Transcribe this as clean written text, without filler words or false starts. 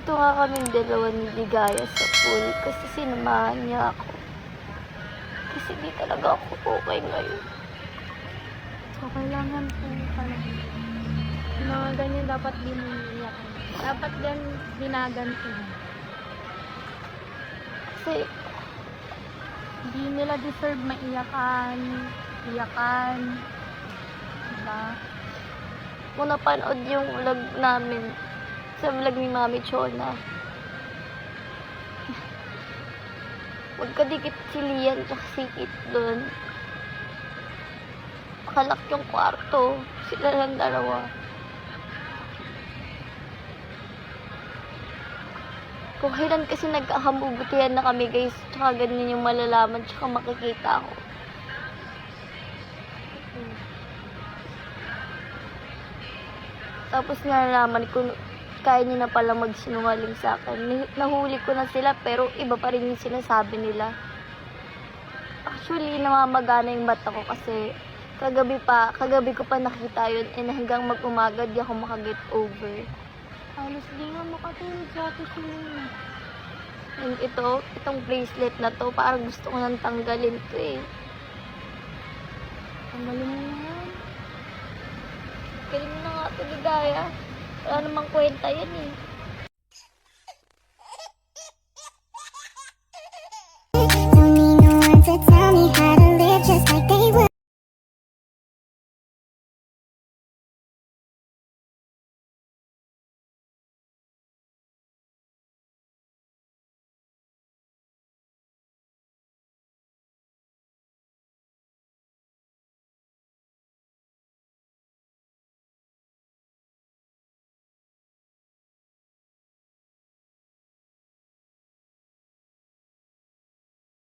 Nandito nga kaming dalawa ni Ligaya sa pool kasi sinamahan niya ako. Kasi di talaga ako okay ngayon. So, kailangan po pala. Yung mga ganyan dapat din iyakan. Dapat din binaganti. Kasi Hindi nila deserve maiyakan. Iyakan. Diba? kung napanood yung vlog namin, sa vlog ni Mami Chona, magkadikit si Lian at si Kit doon. Makalak yung kwarto. Sila lang dalawa. Kung kailan kasi nagkakamubutihan na kami guys, tsaka ganyan yung malalaman, tsaka makikita ko. Tapos nalalaman ko, kaya niya na pala magsinungaling sa akin. Nahuli ko na sila, pero iba pa rin yung sinasabi nila. Actually, namamagana yung mata ko kasi kagabi ko pa nakita yun, and hanggang mag-umaga di ako makaget over. Halos di nga makatulog sa atin sila. And itong bracelet na to, parang gusto ko nang tanggalin to eh. Tanggalin mo na yan. Galing mo na nga ito, Ligaya. Wala namang kwenta yan eh. Don't need no one to tell me how